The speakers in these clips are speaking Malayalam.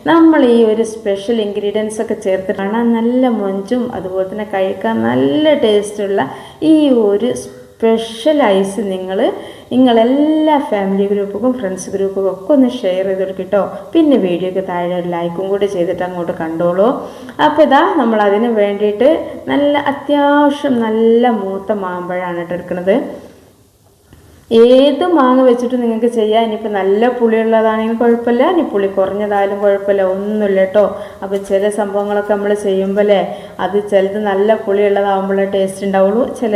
നമ്മൾ ഈ ഒരു സ്പെഷ്യൽ ഇൻഗ്രീഡിയൻസ് ഒക്കെ ചേർത്ത് കാണാൻ നല്ല മൊഞ്ചും അതുപോലെ തന്നെ കഴിക്കാൻ നല്ല ടേസ്റ്റുള്ള ഈ ഒരു സ്പെഷ്യൽ ഐസ് നിങ്ങളെല്ലാ ഫാമിലി ഗ്രൂപ്പും ഫ്രണ്ട്സ് ഗ്രൂപ്പും ഒക്കെ ഒന്ന് ഷെയർ ചെയ്ത് കൊടുക്കട്ടോ. പിന്നെ വീഡിയോയ്ക്ക് താഴെ ഒരു ലൈക്കും കൂടി ചെയ്തിട്ട് അങ്ങോട്ട് കണ്ടോളൂ. അപ്പോൾ ഇതാ നമ്മൾ അതിന് വേണ്ടിയിട്ട് അത്യാവശ്യം നല്ല മൂത്ത മാമ്പഴമാണ് എടുക്കുന്നത്. ഏത് മാങ്ങ വെച്ചിട്ട് നിങ്ങൾക്ക് ചെയ്യാം. ഇനിയിപ്പോൾ നല്ല പുളിയുള്ളതാണെങ്കിലും കുഴപ്പമില്ല, ഇനി പുളി കുറഞ്ഞതായാലും കുഴപ്പമില്ല, ഒന്നുമില്ല കേട്ടോ. അപ്പോൾ ചില സംഭവങ്ങളൊക്കെ നമ്മൾ ചെയ്യുമ്പോഴേ അത് ചിലത് നല്ല പുളിയുള്ളതാകുമ്പോഴേ ടേസ്റ്റ് ഉണ്ടാവുള്ളൂ. ചില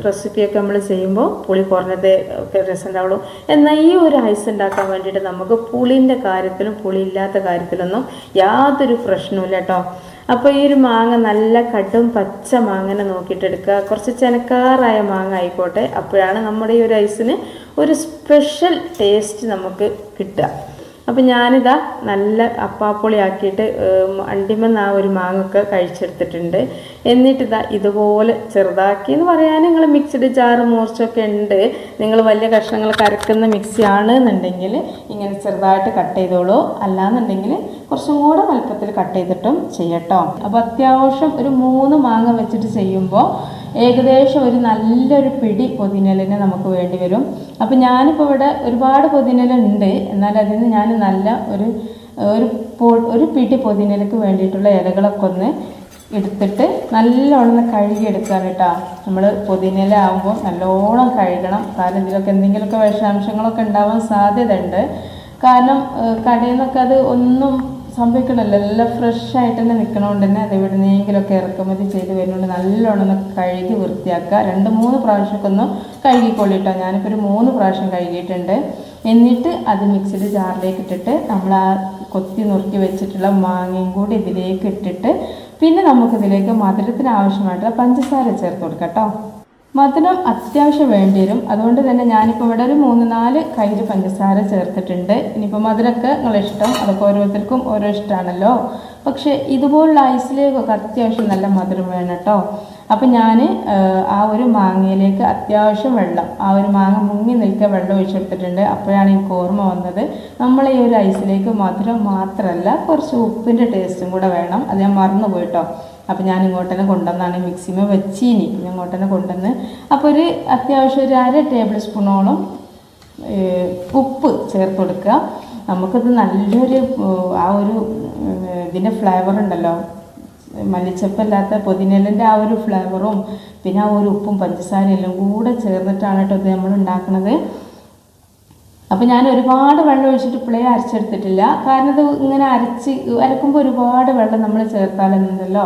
റെസിപ്പിയൊക്കെ നമ്മൾ ചെയ്യുമ്പോൾ പുളി കുറഞ്ഞത് ഒക്കെ രസം ഉണ്ടാവുള്ളൂ. എന്നാൽ ഈ ഒരു ഐസ് ഉണ്ടാക്കാൻ വേണ്ടിയിട്ട് നമുക്ക് പുളിൻ്റെ കാര്യത്തിലും പുളിയില്ലാത്ത കാര്യത്തിലൊന്നും യാതൊരു പ്രശ്നവുമില്ല കേട്ടോ. അപ്പോൾ ഈ ഒരു മാങ്ങ നല്ല കടും പച്ച മാങ്ങനെ നോക്കിയിട്ടെടുക്കുക. കുറച്ച് ചെനക്കാറായ മാങ്ങ ആയിക്കോട്ടെ. അപ്പോഴാണ് നമ്മുടെ ഈ ഒരു ഐസിന് ഒരു സ്പെഷ്യൽ ടേസ്റ്റ് നമുക്ക് കിട്ടുക. അപ്പം ഞാനിതാ നല്ല അപ്പാപ്പൊളി ആക്കിയിട്ട് അണ്ടിമെന്ന് ആ ഒരു മാങ്ങൊക്കെ കഴിച്ചെടുത്തിട്ടുണ്ട്. എന്നിട്ടിതാ ഇതുപോലെ ചെറുതാക്കി എന്ന് പറയാൻ നിങ്ങൾ മിക്സിഡ് ജാറ് മൂർച്ചൊക്കെ ഉണ്ട്. നിങ്ങൾ വലിയ കഷ്ണങ്ങൾ കരക്കുന്ന മിക്സി ആണെന്നുണ്ടെങ്കിൽ ഇങ്ങനെ ചെറുതായിട്ട് കട്ട് ചെയ്തോളൂ. അല്ലാന്നുണ്ടെങ്കിൽ കുറച്ചും കൂടെ വലുപ്പത്തിൽ കട്ട് ചെയ്തിട്ടും ചെയ്യട്ടോ. അപ്പോൾ അത്യാവശ്യം ഒരു 3 മാങ്ങ വെച്ചിട്ട് ചെയ്യുമ്പോൾ ഏകദേശം ഒരു നല്ലൊരു പിടി പൊതിനലിന് നമുക്ക് വേണ്ടി വരും. അപ്പം ഞാനിപ്പോൾ ഇവിടെ ഒരുപാട് പൊതിനല ഉണ്ട്. എന്നാൽ അതിൽ നിന്ന് ഞാൻ നല്ല ഒരു പിടി പൊതിനലക്ക് വേണ്ടിയിട്ടുള്ള ഇലകളൊക്കെ ഒന്ന് എടുത്തിട്ട് നല്ലോണം കഴുകിയെടുക്കാൻ കേട്ടോ. നമ്മൾ പൊതിനല ആകുമ്പോൾ നല്ലോണം കഴുകണം. കാരണം ഇതിലൊക്കെ എന്തെങ്കിലുമൊക്കെ വിഷാംശങ്ങളൊക്കെ ഉണ്ടാവാൻ സാധ്യത ഉണ്ട്. കാരണം കടയിൽ നിന്നൊക്കെ അത് ഒന്നും സംഭവിക്കണമല്ലോ, എല്ലാം ഫ്രഷ് ആയിട്ട് തന്നെ നിൽക്കണോണ്ട് തന്നെ അത് എവിടെന്നെങ്കിലുമൊക്കെ ഇറക്കുമതി ചെയ്ത് വരുന്നുണ്ട്. നല്ലോണം ഒന്ന് കഴുകി വൃത്തിയാക്കുക. 2-3 പ്രാവശ്യമൊക്കെ ഒന്ന് കഴുകിക്കൊള്ളിട്ടോ. ഞാനിപ്പോൾ ഒരു 3 പ്രാവശ്യം കഴുകിയിട്ടുണ്ട്. എന്നിട്ട് അത് മിക്സിഡ് ജാറിലേക്ക് ഇട്ടിട്ട് നമ്മൾ ആ കൊത്തി നുറുക്കി വെച്ചിട്ടുള്ള മാങ്ങയും കൂടി ഇതിലേക്ക് ഇട്ടിട്ട് പിന്നെ നമുക്കിതിലേക്ക് മധുരത്തിന് ആവശ്യമായിട്ടുള്ള പഞ്ചസാര ചേർത്ത് കൊടുക്കാം കേട്ടോ. മധുരം അത്യാവശ്യം വേണ്ടി വരും. അതുകൊണ്ട് തന്നെ ഞാനിപ്പോൾ ഇവിടെ ഒരു 3-4 കയ്യിൽ പഞ്ചസാര ചേർത്തിട്ടുണ്ട്. ഇനിയിപ്പോൾ മധുരമൊക്കെ നിങ്ങളിഷ്ടം, അതൊക്കെ ഓരോരുത്തർക്കും ഓരോ ഇഷ്ടമാണല്ലോ. പക്ഷേ ഇതുപോലുള്ള ഐസിലേക്കൊക്കെ അത്യാവശ്യം നല്ല മധുരം വേണം കേട്ടോ. അപ്പം ഞാൻ ആ ഒരു മാങ്ങയിലേക്ക് അത്യാവശ്യം വെള്ളം, ആ ഒരു മാങ്ങ മുങ്ങി നിൽക്കുക വെള്ളം ഒഴിച്ചെടുത്തിട്ടുണ്ട്. അപ്പോഴാണ് എനിക്ക് ഓർമ്മ വന്നത് നമ്മൾ ഈ ഒരു ഐസിലേക്ക് മധുരം മാത്രമല്ല കുറച്ച് ഉപ്പിൻ്റെ ടേസ്റ്റും കൂടെ വേണം. അത് ഞാൻ മറന്നു പോയിട്ടോ. അപ്പോൾ ഞാൻ ഇങ്ങോട്ട് തന്നെ കൊണ്ടുവന്നാണ് മിക്സിമ വെച്ചീനി ഞാൻ ഇങ്ങോട്ട് തന്നെ കൊണ്ടുവന്ന്. അപ്പോൾ ഒരു അത്യാവശ്യം ഒരു 1/2 ടേബിൾ സ്പൂണോളം ഉപ്പ് ചേർത്ത് കൊടുക്കുക. നമുക്കത് നല്ലൊരു ആ ഒരു ഇതിൻ്റെ ഫ്ലേവർ ഉണ്ടല്ലോ, മല്ലിച്ചപ്പല്ലാത്ത പുതിനലിൻ്റെ ആ ഒരു ഫ്ലേവറും പിന്നെ ആ ഒരു ഉപ്പും പഞ്ചസാരയും എല്ലാം കൂടെ ചേർന്നിട്ടാണ് കേട്ടോ ഇത് നമ്മൾ ഉണ്ടാക്കുന്നത്. അപ്പോൾ ഞാൻ ഒരുപാട് വെള്ളം ഒഴിച്ചിട്ട് ഇപ്പോഴേ അരച്ചെടുത്തിട്ടില്ല. കാരണം ഇത് ഇങ്ങനെ അരക്കുമ്പോൾ ഒരുപാട് വെള്ളം നമ്മൾ ചേർത്താലെന്നുണ്ടല്ലോ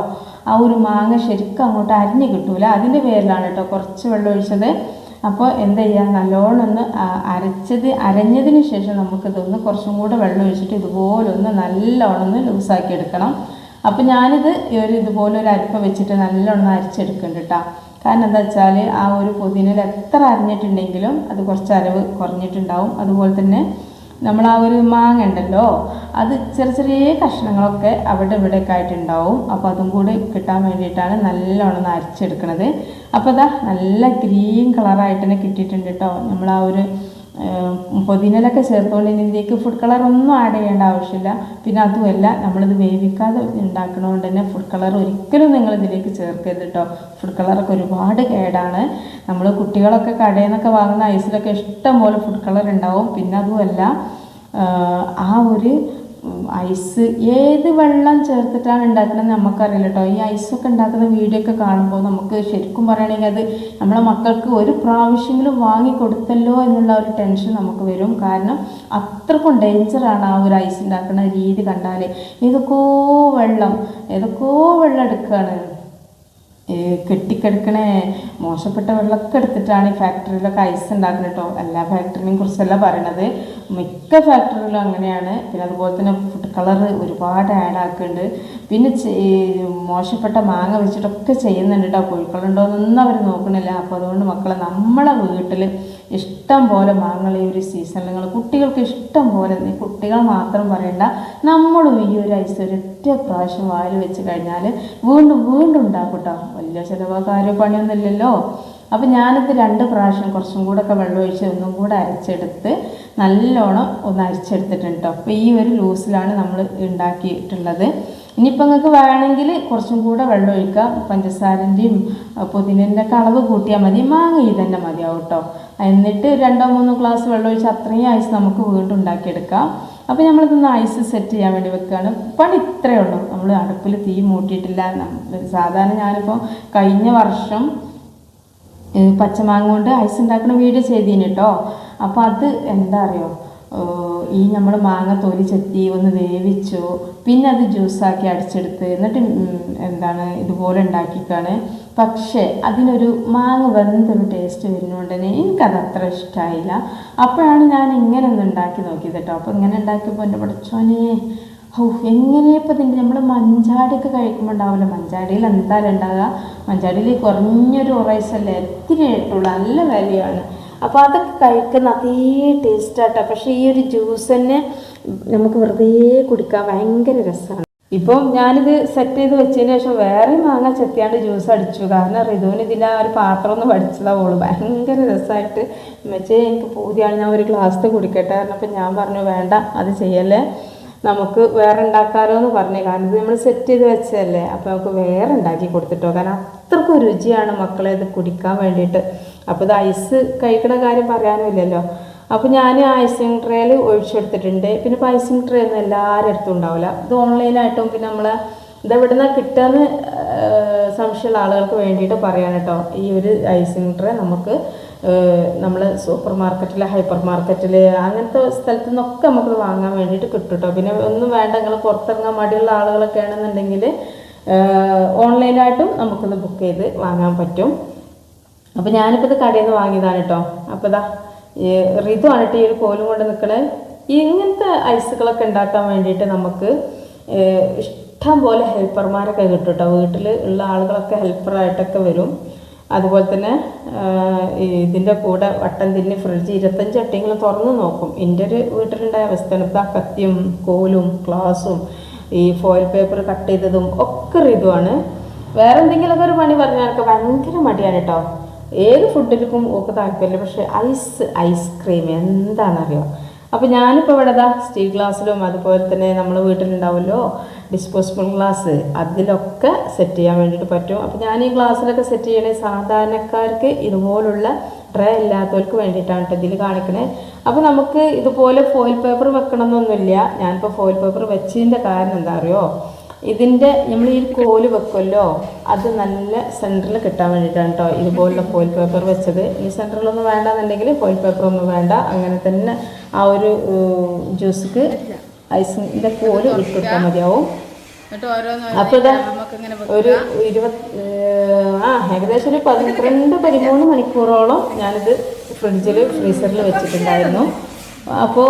ആ ഒരു മാങ്ങ ശരിക്കും അങ്ങോട്ട് അരിഞ്ഞ് കിട്ടൂല. അതിൻ്റെ പേരിലാണ് കേട്ടോ കുറച്ച് വെള്ളം ഒഴിച്ചത്. അപ്പോൾ എന്താ ചെയ്യുക, നല്ലോണം ഒന്ന് അരഞ്ഞതിന് ശേഷം നമുക്കിതൊന്ന് കുറച്ചും കൂടെ വെള്ളം ഒഴിച്ചിട്ട് ഇതുപോലെ ഒന്ന് നല്ലോണം ഒന്ന് ലൂസാക്കി എടുക്കണം. അപ്പോൾ ഞാനിത് ഇതുപോലെ ഒരു അരിപ്പ വെച്ചിട്ട് നല്ലോണം അരച്ചെടുക്കുന്നുണ്ട് കേട്ടോ. കാരണം എന്താ വെച്ചാൽ ആ ഒരു പുതിനയിൽ എത്ര അരിഞ്ഞിട്ടുണ്ടെങ്കിലും അത് കുറച്ച് അരവ് കുറഞ്ഞിട്ടുണ്ടാവും. അതുപോലെ തന്നെ നമ്മൾ ആ ഒരു മാങ്ങ ഉണ്ടല്ലോ അത് ചെറിയ കഷ്ണങ്ങളൊക്കെ അവിടെ ഇവിടെയൊക്കെ ആയിട്ടുണ്ടാവും. അപ്പോൾ അതും കൂടി കിട്ടാൻ വേണ്ടിയിട്ടാണ് നല്ലോണം അരച്ചെടുക്കണത്. അപ്പോൾ അതാ നല്ല ഗ്രീൻ കളറായിട്ട് തന്നെ കിട്ടിയിട്ടുണ്ട് കേട്ടോ. നമ്മൾ ആ ഒരു പുതിനലൊക്കെ ചേർത്തുകൊണ്ട് ഇതിലേക്ക് ഫുഡ് കളറൊന്നും ആഡ് ചെയ്യേണ്ട ആവശ്യമില്ല. പിന്നെ അതുമല്ല നമ്മളിത് വേവിക്കാതെ ഉണ്ടാക്കണതുകൊണ്ട് തന്നെ ഫുഡ് കളർ ഒരിക്കലും നിങ്ങളിതിലേക്ക് ചേർക്കരുത് കേട്ടോ. ഫുഡ് കളറൊക്കെ ഒരുപാട് കേടാണ്. നമ്മൾ കുട്ടികളൊക്കെ കടയിൽ നിന്നൊക്കെ വാങ്ങുന്ന ഐസിലൊക്കെ ഇഷ്ടം പോലെ ഫുഡ് കളർ ഉണ്ടാവും. പിന്നെ അതുമല്ല ആ ഒരു ഐസ് ഏത് വെള്ളം ചേർത്തിട്ടാണ് ഉണ്ടാക്കുന്നത് നമുക്കറിയില്ല കേട്ടോ. ഈ ഐസൊക്കെ ഉണ്ടാക്കുന്ന വീഡിയോ ഒക്കെ കാണുമ്പോൾ നമുക്ക് ശരിക്കും പറയുകയാണെങ്കിൽ അത് നമ്മളെ മക്കൾക്ക് ഒരു പ്രാവശ്യമെങ്കിലും വാങ്ങിക്കൊടുത്തല്ലോ എന്നുള്ള ഒരു ടെൻഷൻ നമുക്ക് വരും. കാരണം അത്രക്കും ഡേഞ്ചറാണ് ആ ഒരു ഐസ് ഉണ്ടാക്കുന്ന രീതി കണ്ടാൽ. ഏതൊക്കെയോ വെള്ളം എടുക്കുകയാണ്, കെട്ടിക്കെടുക്കണേ മോശപ്പെട്ട വെള്ളമൊക്കെ എടുത്തിട്ടാണ് ഈ ഫാക്ടറിയിലൊക്കെ ഐസ് ഉണ്ടാക്കുന്നത് കേട്ടോ. എല്ലാ ഫാക്ടറിനെയും കുറിച്ചല്ല പറയണത്, മിക്ക ഫാക്ടറിയിലും അങ്ങനെയാണ്. പിന്നെ അതുപോലെ തന്നെ ഫുഡ് കളർ ഒരുപാട് ആഡ് ആക്കുന്നുണ്ട്. പിന്നെ മോശപ്പെട്ട മാങ്ങ വെച്ചിട്ടൊക്കെ ചെയ്യുന്നുണ്ട് കേട്ടോ. കോഴിക്കളുണ്ടോയെന്നൊന്നും അവർ നോക്കണില്ല. അപ്പോൾ അതുകൊണ്ട് മക്കളെ നമ്മളെ വീട്ടിൽ ഇഷ്ടം പോലെ മാങ്ങകൾ ഈ ഒരു സീസണിൽ നിങ്ങൾ കുട്ടികൾക്ക് ഇഷ്ടം പോലെ, കുട്ടികൾ മാത്രം പറയണ്ട, നമ്മളും ഈ ഒരു ഐസ് ഒരൊറ്റ പ്രാവശ്യം വായിൽ വെച്ച് കഴിഞ്ഞാൽ വീണ്ടും ഉണ്ടാക്കും കേട്ടോ. വലിയ ചിലവോ കാര്യമോ പണിയൊന്നും ഇല്ലല്ലോ. അപ്പോൾ ഞാനിത് 2 പ്രാവശ്യം കുറച്ചും കൂടെ ഒക്കെ വെള്ളം ഒഴിച്ച് ഒന്നും കൂടെ അരച്ചെടുത്ത് നല്ലോണം ഒന്ന് അരിച്ചെടുത്തിട്ടുണ്ട് കേട്ടോ. അപ്പോൾ ഈ ഒരു ലൂസിലാണ് നമ്മൾ ഉണ്ടാക്കിയിട്ടുള്ളത്. ഇനിയിപ്പോൾ നിങ്ങൾക്ക് വേണമെങ്കിൽ കുറച്ചും കൂടെ വെള്ളം ഒഴിക്കാം. പഞ്ചസാരൻ്റെയും പുതിനേൻ്റെ ഒക്കെ അളവ് കൂട്ടിയാൽ മതി. മാങ്ങ ഇത് തന്നെ മതിയാവും കേട്ടോ. എന്നിട്ട് 2-3 ഗ്ലാസ് വെള്ളം ഒഴിച്ച് അത്രയും ഐസ് നമുക്ക് വീണ്ടും ഉണ്ടാക്കിയെടുക്കാം. അപ്പോൾ നമ്മളിതൊന്ന് ഐസ് സെറ്റ് ചെയ്യാൻ വേണ്ടി വെക്കുകയാണ്. പണി ഇത്രയേ ഉള്ളൂ. നമ്മൾ അടുപ്പിൽ തീ മൂട്ടിയിട്ടില്ല. സാധാരണ ഞാനിപ്പോൾ കഴിഞ്ഞ വർഷം പച്ചമാങ്ങ കൊണ്ട് ഐസ് ഉണ്ടാക്കുന്ന വീഡിയോ ചെയ്തീന് കേട്ടോ. അപ്പോൾ അത് എന്താ അറിയോ, ഈ നമ്മൾ മാങ്ങ തൊലി ചെത്തി ഒന്ന് വേവിച്ചു, പിന്നെ അത് ജ്യൂസാക്കി അടിച്ചെടുത്ത് എന്നിട്ട് ഇതുപോലെ ഉണ്ടാക്കിക്കാണ്. പക്ഷേ അതിനൊരു മാങ്ങ വെന്തൊരു ടേസ്റ്റ് വരുന്നതുകൊണ്ട് തന്നെ എനിക്കത് അത്ര ഇഷ്ടമായില്ല. അപ്പോഴാണ് ഞാൻ ഇങ്ങനെ ഒന്ന് ഉണ്ടാക്കി നോക്കിയത് കേട്ടോ. അപ്പോൾ ഇങ്ങനെ ഉണ്ടാക്കിയപ്പോൾ എൻ്റെ പഠിച്ചോനെ എങ്ങനെയപ്പോൾ ഇതിൻ്റെ നമ്മൾ മഞ്ചാടിയൊക്കെ കഴിക്കുമ്പോൾ ഉണ്ടാവില്ല. മഞ്ചാടിയിൽ എന്തായാലും ഉണ്ടാകുക, മഞ്ചാടിയിൽ കുറഞ്ഞൊരു റൈസല്ലേ എത്തിരി ആയിട്ടുള്ളൂ, നല്ല വിലയാണ്. അപ്പോൾ അതൊക്കെ കഴിക്കുന്ന അതേ ടേസ്റ്റാട്ടോ. പക്ഷേ ഈ ഒരു ജ്യൂസ് തന്നെ നമുക്ക് വെറുതെ കുടിക്കാൻ ഭയങ്കര രസമാണ്. ഇപ്പം ഞാനിത് സെറ്റ് ചെയ്ത് വെച്ചതിന് ശേഷം വേറെ മാങ്ങ ചെത്തിയാണ്ട് ജ്യൂസ് അടിച്ചു. കാരണം ഋതുവിന് ഇതിൻ്റെ ഒരു പാത്രം ഒന്ന് പഠിച്ചതാവുള്ളൂ. ഭയങ്കര രസമായിട്ട് വെച്ചേ എനിക്ക് പൂതിയാണ്, ഞാൻ ഒരു ഗ്ലാസ് കുടിക്കട്ടെ കാരണം. അപ്പം ഞാൻ പറഞ്ഞു വേണ്ട അത് ചെയ്യല്ലേ, നമുക്ക് വേറെ ഉണ്ടാക്കാമല്ലോ എന്ന് പറഞ്ഞു. കാരണം ഇത് നമ്മൾ സെറ്റ് ചെയ്ത് വെച്ചതല്ലേ, അപ്പോൾ നമുക്ക് വേറെ ഉണ്ടാക്കി കൊടുത്തിട്ടോ. കാരണം അത്രക്കും രുചിയാണ് മക്കളെ ഇത് കുടിക്കാൻ വേണ്ടിയിട്ട്. അപ്പോൾ ഇത് ഐസ് കഴിക്കണ കാര്യം പറയാനുമില്ലല്ലോ. അപ്പോൾ ഞാൻ ഐസിങ് ട്രേയിൽ ഒഴിച്ചെടുത്തിട്ടുണ്ട്. പിന്നെ ഇപ്പോൾ ഐസിങ് ട്രേ ഒന്നും എല്ലാവരും അടുത്തും ഉണ്ടാവില്ല. ഇത് ഓൺലൈനായിട്ടും പിന്നെ നമ്മൾ ഇതെവിടെ നിന്നാണ് കിട്ടുകയെന്ന് സംശയമുള്ള ആളുകൾക്ക് വേണ്ടിയിട്ട് പറയാൻ കേട്ടോ. ഈ ഒരു ഐസിങ് ട്രേ നമുക്ക് നമ്മൾ സൂപ്പർ മാർക്കറ്റിൽ, ഹൈപ്പർ മാർക്കറ്റിൽ അങ്ങനത്തെ സ്ഥലത്തു നിന്നൊക്കെ നമുക്ക് വാങ്ങാൻ വേണ്ടിയിട്ട് കിട്ടും കേട്ടോ. പിന്നെ ഒന്നും വേണ്ട, നിങ്ങൾ പുറത്തിറങ്ങാൻ മടിയുള്ള ആളുകളൊക്കെ ആണെന്നുണ്ടെങ്കിൽ ഓൺലൈനായിട്ടും നമുക്കിത് ബുക്ക് ചെയ്ത് വാങ്ങാൻ പറ്റും. അപ്പോൾ ഞാനിപ്പോൾ ഇത് കടയിൽ നിന്ന് വാങ്ങിയതാണ് കേട്ടോ. അപ്പോൾ ഇതാ ഋതു ആണിട്ട് ഈ ഒരു കോലും കൊണ്ട് നിൽക്കണേ. ഇങ്ങനത്തെ ഐസുകളൊക്കെ ഉണ്ടാക്കാൻ വേണ്ടിയിട്ട് നമുക്ക് ഇഷ്ടം പോലെ ഹെൽപ്പർമാരൊക്കെ കിട്ടും കേട്ടോ. വീട്ടിൽ ഉള്ള ആളുകളൊക്കെ ഹെൽപ്പറായിട്ടൊക്കെ വരും. അതുപോലെ തന്നെ ഇതിൻ്റെ കൂടെ വട്ടം തിരിഞ്ഞ് ഫ്രിഡ്ജ് 25 ചട്ടിങ്ങളും തുറന്ന് നോക്കും. എൻ്റെ ഒരു വീട്ടിലുണ്ടായ അവസ്ഥയാണ്. ഇപ്പോൾ ആ കത്തിയും കോലും ഗ്ലാസും ഈ ഫോയിൽ പേപ്പർ കട്ട് ചെയ്തതും ഒക്കെ ഋതുവാണ്. വേറെ എന്തെങ്കിലുമൊക്കെ ഒരു പണി പറഞ്ഞാൽ ഭയങ്കര മടിയാണ് കേട്ടോ. ഏത് ഫുഡിലും ഒക്കെ താല്പര്യമില്ല, പക്ഷേ ഐസ്ക്രീം എന്താണെന്നറിയോ. അപ്പോൾ ഞാനിപ്പോൾ ഇവിടെ സ്റ്റീൽ ഗ്ലാസ്സിലും അതുപോലെ തന്നെ നമ്മൾ വീട്ടിലുണ്ടാവുമല്ലോ ഡിസ്പോസിബിൾ ഗ്ലാസ്, അതിലൊക്കെ സെറ്റ് ചെയ്യാൻ വേണ്ടിയിട്ട് പറ്റും. അപ്പോൾ ഞാൻ ഈ ഗ്ലാസ്സിലൊക്കെ സെറ്റ് ചെയ്യണേ സാധാരണക്കാർക്ക് ഇതുപോലുള്ള ട്രേ ഇല്ലാത്തവർക്ക് വേണ്ടിയിട്ടാണ് കേട്ടോ ഇതിൽ കാണിക്കണേ. അപ്പോൾ നമുക്ക് ഇതുപോലെ ഫോയിൽ പേപ്പർ വെക്കണമെന്നൊന്നുമില്ല. ഞാനിപ്പോൾ ഫോയിൽ പേപ്പർ വെച്ചതിൻ്റെ കാരണം എന്താ അറിയോ, ഇതിൻ്റെ നമ്മൾ ഈ കോല് വെക്കുമല്ലോ അത് നല്ല സെൻറ്ററിൽ കിട്ടാൻ വേണ്ടിയിട്ടാണ് കേട്ടോ ഇതുപോലുള്ള ഫോയിൽ പേപ്പർ വെച്ചത്. ഈ സെൻറ്ററിലൊന്നും വേണ്ടെന്നുണ്ടെങ്കിൽ ഫോയിൽ പേപ്പറൊന്നും വേണ്ട, അങ്ങനെ തന്നെ ആ ഒരു ജ്യൂസിക്ക് ഐസിൻ്റെ കോല് ഇട്ടിട്ടാൽ മതിയാവും. അപ്പോൾ ഇതാ ഒരു ഏകദേശം ഒരു 12-13 മണിക്കൂറോളം ഞാനിത് ഫ്രീസറിൽ വെച്ചിട്ടുണ്ടായിരുന്നു. അപ്പോൾ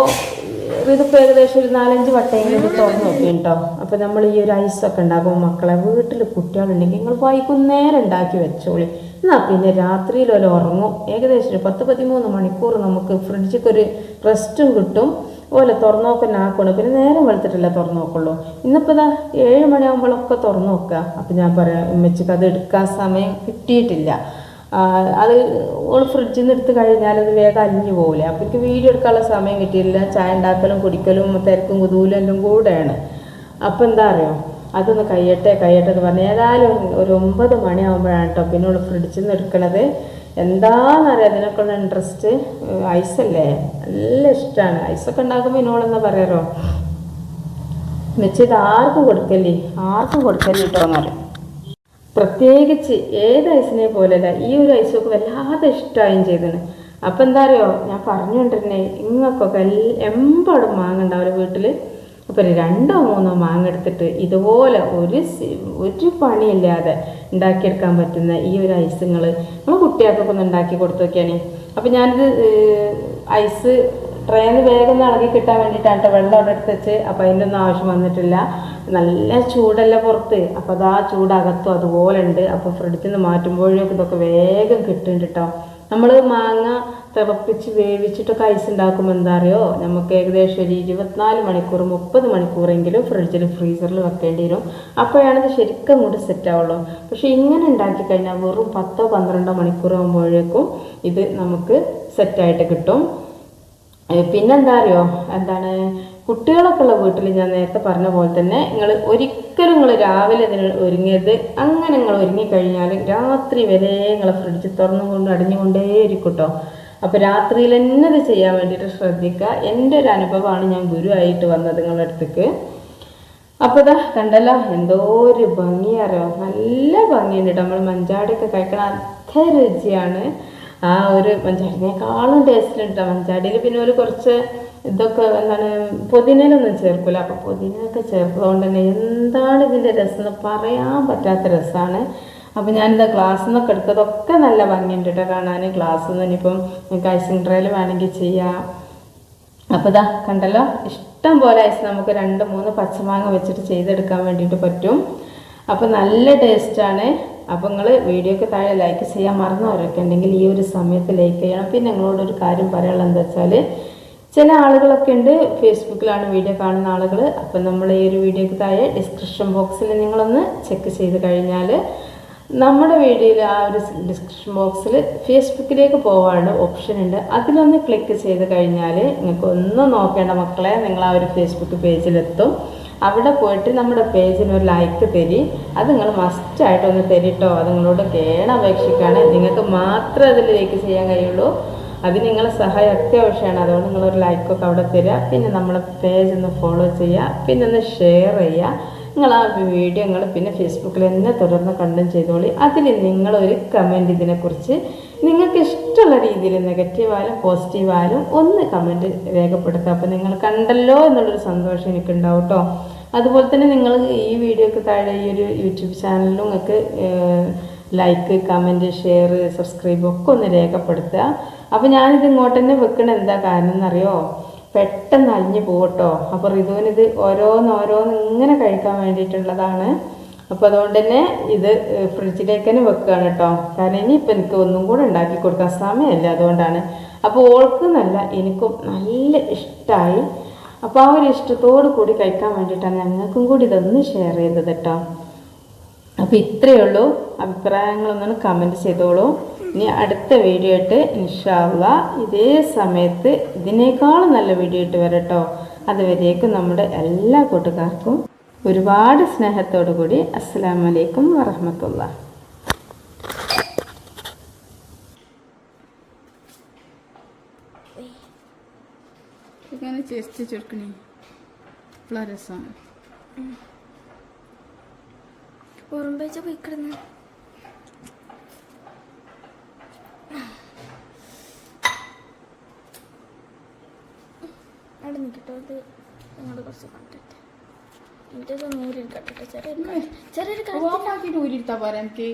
ഇതിപ്പോൾ ഏകദേശം ഒരു 4-5 വട്ടമെങ്കിലും ഇത് തുറന്ന് നോക്കി കേട്ടോ. അപ്പോൾ നമ്മൾ ഈ ഒരു ഐസൊക്കെ ഉണ്ടാകുമ്പോൾ മക്കളെ വീട്ടിൽ കുട്ടികളുണ്ടെങ്കിൽ നിങ്ങൾ വൈകുന്നേരം ഉണ്ടാക്കി വെച്ചോളി. എന്നാൽ പിന്നെ രാത്രിയിൽ ഒരു ഉറങ്ങും. ഏകദേശം ഒരു 10-13 മണിക്കൂർ നമുക്ക് ഫ്രിഡ്ജിക്കൊരു റെസ്റ്റും കിട്ടും. അതുപോലെ തുറന്നു നോക്കാൻ ആക്കണം. പിന്നെ നേരം വെളുത്തിട്ടില്ല തുറന്നു നോക്കുള്ളൂ. ഇന്നിപ്പോൾ ഇതാ 7 മണിയാകുമ്പോഴൊക്കെ തുറന്നു നോക്കുക. അപ്പോൾ ഞാൻ പറയാം ഉമ്മച്ചിക്ക് അത് എടുക്കാൻ സമയം കിട്ടിയിട്ടില്ല. അത് ഓൾ ഫ്രിഡ്ജിൽ നിന്ന് എടുത്ത് കഴിഞ്ഞാൽ അത് വേഗം അലിഞ്ഞു പോകില്ല. അപ്പോൾ എനിക്ക് വീഡിയോ എടുക്കാനുള്ള സമയം കിട്ടിയില്ല. ചായ ഉണ്ടാക്കലും കുടിക്കലും തിരക്കും കുതൂലും എല്ലാം കൂടെയാണ്. അപ്പോൾ എന്താ അറിയോ, അതൊന്ന് കഴിയട്ടെ എന്ന് പറഞ്ഞാൽ ഏതായാലും ഒരു 9 മണിയാകുമ്പോഴാണ് കേട്ടോ പിന്നെ ഓൾ ഫ്രിഡ്ജിൽ നിന്ന് എടുക്കണത്. എന്താണെന്നറിയാം അതിനൊക്കെയുള്ള ഇൻട്രസ്റ്റ്. ഐസല്ലേ നല്ല ഇഷ്ടമാണ്. ഐസൊക്കെ ഉണ്ടാക്കുമ്പോൾ ഇന്നോളെന്നാ പറയാറോ വെച്ചത് ആർക്കും കൊടുക്കല്ലേ കേട്ടോ എന്നറിയാം. പ്രത്യേകിച്ച് ഏത് ഐസിനെ പോലെയല്ല ഈ ഒരു ഐസൊക്കെ വല്ലാതെ ഇഷ്ടമായും ചെയ്തത്. അപ്പം എന്താ അറിയോ, ഞാൻ പറഞ്ഞുകൊണ്ടിരുന്നേ ഇങ്ങക്കൊക്കെ എമ്പാടും മാങ്ങ ഉണ്ടാവില്ല വീട്ടിൽ. അപ്പോൾ 2-3 മാങ്ങ എടുത്തിട്ട് ഇതുപോലെ ഒരു പണിയില്ലാതെ ഉണ്ടാക്കിയെടുക്കാൻ പറ്റുന്ന ഈ ഒരു ഐസുകൾ നമ്മൾ കുട്ടികൾക്കൊക്കെ ഒന്ന് ഉണ്ടാക്കി കൊടുത്തു നോക്കിയാണ്. അപ്പോൾ ഞാനിത് ഐസ് ട്രെയിനിൽ വേഗം ഇളകി കിട്ടാൻ വേണ്ടിയിട്ടാണ് കേട്ടോ വെള്ളം അവിടെ എടുത്ത് വെച്ച്. അപ്പോൾ അതിൻ്റെ ഒന്നും ആവശ്യം വന്നിട്ടില്ല. നല്ല ചൂടല്ല പുറത്ത്. അപ്പോൾ അത് ആ ചൂടകത്തും അതുപോലെ ഉണ്ട്. അപ്പോൾ ഫ്രിഡ്ജിൽ നിന്ന് മാറ്റുമ്പോഴേക്കും ഇതൊക്കെ വേഗം കിട്ടുന്നുണ്ട് കേട്ടോ. നമ്മൾ മാങ്ങ തിളപ്പിച്ച് വേവിച്ചിട്ടൊക്കെ ഐസ് ഉണ്ടാക്കുമ്പോൾ എന്താ അറിയോ, നമുക്ക് ഏകദേശം ഒരു 24 മണിക്കൂർ 30 മണിക്കൂറെങ്കിലും ഫ്രീസറിൽ വെക്കേണ്ടി വരും. അപ്പോഴാണ് ഇത് ശരിക്കും അങ്ങോട്ട് സെറ്റ് ആവുള്ളൂ. പക്ഷേ ഇങ്ങനെ ഉണ്ടാക്കി കഴിഞ്ഞാൽ വെറും 10-12 മണിക്കൂർ ആകുമ്പോഴേക്കും ഇത് നമുക്ക് സെറ്റായിട്ട് കിട്ടും. പിന്നെന്താ അറിയോ, എന്താണ് കുട്ടികളൊക്കെ ഉള്ള വീട്ടിൽ ഞാൻ നേരത്തെ പറഞ്ഞ പോലെ തന്നെ നിങ്ങൾ രാവിലെ അതിന് ഒരുങ്ങിയത് അങ്ങനെ നിങ്ങൾ ഒരുങ്ങിക്കഴിഞ്ഞാൽ രാത്രി വരെ നിങ്ങൾ ഫ്രിഡ്ജ് തുറന്നുകൊണ്ട് അടഞ്ഞുകൊണ്ടേയിരിക്കും കേട്ടോ. അപ്പോൾ രാത്രിയിൽ തന്നെ ഇത് ചെയ്യാൻ വേണ്ടിയിട്ട് ശ്രദ്ധിക്കുക. എൻ്റെ ഒരു അനുഭവമാണ് ഞാൻ ഗുരുവായിട്ട് വന്നത് നിങ്ങളുടെ അടുത്തേക്ക്. അപ്പോൾ ഇതാ കണ്ടല്ലോ എന്തോ ഒരു ഭംഗിയാറോ, നല്ല ഭംഗിയുണ്ട് കേട്ടോ. നമ്മൾ മഞ്ചാടിയൊക്കെ കഴിക്കണ അത്ര രുചിയാണ്. ആ ഒരു മഞ്ചാടിനേക്കാളും ടേസ്റ്റുണ്ട്. മഞ്ചാടിയിൽ പിന്നെ ഒരു കുറച്ച് ഇതൊക്കെ എന്താണ് പുതിനയിലൊന്നും ചേർക്കില്ല. അപ്പോൾ പുതിനയൊക്കെ ചേർത്തതുകൊണ്ട് തന്നെ എന്താണ് ഇതിൻ്റെ രസം എന്ന് പറയാൻ പറ്റാത്ത രസമാണ്. അപ്പോൾ ഞാനിതാ ഗ്ലാസ്സിൽ നിന്നൊക്കെ എടുത്തതൊക്കെ നല്ല ഭംഗിയുണ്ട് കേട്ടോ കാണാൻ. ഗ്ലാസ്സിൽ നിന്ന് ഇനിയിപ്പം ഐസിങ് ട്രേയിൽ വേണമെങ്കിൽ ചെയ്യാം. അപ്പോൾ ഇതാ കണ്ടല്ലോ ഇഷ്ടം പോലെ ഐസ് നമുക്ക് 2-3 പച്ചമാങ്ങ വെച്ചിട്ട് ചെയ്തെടുക്കാൻ വേണ്ടിയിട്ട് പറ്റും. അപ്പോൾ നല്ല ടേസ്റ്റാണ്. അപ്പോൾ നിങ്ങൾ വീഡിയോക്ക് താഴെ ലൈക്ക് ചെയ്യാൻ മറന്നവരൊക്കെ ഉണ്ടെങ്കിൽ ഈ ഒരു സമയത്ത് ലൈക്ക് ചെയ്യണം. പിന്നെ നിങ്ങളോടൊരു കാര്യം പറയാനുള്ളത് എന്താ വെച്ചാൽ, ചില ആളുകളൊക്കെ ഉണ്ട് ഫേസ്ബുക്കിലാണ് വീഡിയോ കാണുന്ന ആളുകൾ. അപ്പം നമ്മൾ ഈ ഒരു വീഡിയോക്ക് താഴെ ഡിസ്ക്രിപ്ഷൻ ബോക്സിൽ നിങ്ങളൊന്ന് ചെക്ക് ചെയ്ത് കഴിഞ്ഞാൽ നമ്മുടെ വീഡിയോയിൽ ആ ഒരു ഡിസ്ക്രിപ്ഷൻ ബോക്സിൽ ഫേസ്ബുക്കിലേക്ക് പോകാനുള്ള ഓപ്ഷൻ ഉണ്ട്. അതിലൊന്ന് ക്ലിക്ക് ചെയ്ത് കഴിഞ്ഞാൽ നിങ്ങൾക്ക് ഒന്നും നോക്കേണ്ട മക്കളെ, നിങ്ങൾ ആ ഒരു ഫേസ്ബുക്ക് പേജിലെത്തും. അവിടെ പോയിട്ട് നമ്മുടെ പേജിന് ഒരു ലൈക്ക് തരി. അത് നിങ്ങൾ മസ്റ്റായിട്ടൊന്ന് തരിട്ടോ. അത് നിങ്ങളോട് കേണപേക്ഷിക്കാണ്. നിങ്ങൾക്ക് മാത്രമേ അതിൽ ലൈക്ക് ചെയ്യാൻ കഴിയുള്ളൂ. അത് നിങ്ങളെ സഹായം അത്യാവശ്യമാണ്. അതുകൊണ്ട് നിങ്ങളൊരു ലൈക്കൊക്കെ അവിടെ തരിക. പിന്നെ നമ്മളെ പേജ് ഒന്ന് ഫോളോ ചെയ്യുക. പിന്നെ ഒന്ന് ഷെയർ ചെയ്യുക. നിങ്ങൾ ആ വീഡിയോ പിന്നെ ഫേസ്ബുക്കിൽ തന്നെ തുടർന്ന് കണ്ടും ചെയ്തോളി. അതിൽ നിങ്ങളൊരു കമൻറ്റ് ഇതിനെക്കുറിച്ച് നിങ്ങൾക്ക് ഇഷ്ടമുള്ള രീതിയിൽ നെഗറ്റീവായാലും പോസിറ്റീവായാലും ഒന്ന് കമൻറ്റ് രേഖപ്പെടുത്തുക. അപ്പോൾ നിങ്ങൾ കണ്ടല്ലോ എന്നുള്ളൊരു സന്തോഷം എനിക്കുണ്ടാവും കേട്ടോ. അതുപോലെ തന്നെ നിങ്ങൾ ഈ വീഡിയോക്ക് താഴെ ഈ ഒരു യൂട്യൂബ് ചാനലിലും നിങ്ങൾക്ക് ലൈക്ക്, കമൻറ്റ്, ഷെയർ, സബ്സ്ക്രൈബ് ഒക്കെ ഒന്ന് രേഖപ്പെടുത്തുക. അപ്പോൾ ഞാനിത് ഇങ്ങോട്ട് തന്നെ വെക്കണ എന്താ കാരണം എന്നറിയോ, പെട്ടെന്ന് അലിഞ്ഞു പോകട്ടോ. അപ്പോൾ റിതുവിനിത് ഓരോന്ന് ഇങ്ങനെ കഴിക്കാൻ വേണ്ടിയിട്ടുള്ളതാണ്. അപ്പോൾ അതുകൊണ്ട് തന്നെ ഇത് ഫ്രിഡ്ജിലേക്ക് തന്നെ വെക്കുകയാണ് കേട്ടോ. കാരണം ഇനിയിപ്പോൾ എനിക്ക് ഒന്നും കൂടെ ഉണ്ടാക്കി കൊടുക്കാൻ സമയമല്ല, അതുകൊണ്ടാണ്. അപ്പോൾ ഓൾക്കെന്നല്ല എനിക്കും നല്ല ഇഷ്ടമായി. അപ്പോൾ ആ ഒരു ഇഷ്ടത്തോടു കൂടി കഴിക്കാൻ വേണ്ടിയിട്ടാണ് ഞങ്ങൾക്കും കൂടി ഇതൊന്ന് ഷെയർ ചെയ്തത് കേട്ടോ. അപ്പോൾ ഇത്രയേ ഉള്ളൂ. അഭിപ്രായങ്ങളൊന്നും കമൻറ്റ് ചെയ്തോളൂ. ഇനി അടുത്ത വീഡിയോ ഇട്ട് ഇൻഷാ അല്ലാഹ് ഇതേ സമയത്ത് ഇതിനേക്കാളും നല്ല വീഡിയോ ഇട്ട് വരട്ടോ. അതുവരേക്കും നമ്മുടെ എല്ലാ കൂട്ടുകാർക്കും ഒരുപാട് സ്നേഹത്തോടു കൂടി അസ്സലാമു അലൈക്കും വറഹ്മത്തുള്ളാഹി. ഇങ്ങനെ ചേർത്ത് ചേർക്കണേ രസമാണ്. ഓർമ്മ പോയി കിടന്ന് അവിടെ നിൽക്കട്ടോ. അത് ഞങ്ങൾ കുറച്ച് കണ്ടിട്ട് എന്നിട്ട് നൂരിരിക്കട്ടെ. ചെറിയൊരു ഊരിട്ടാ പോരാ എനിക്ക്.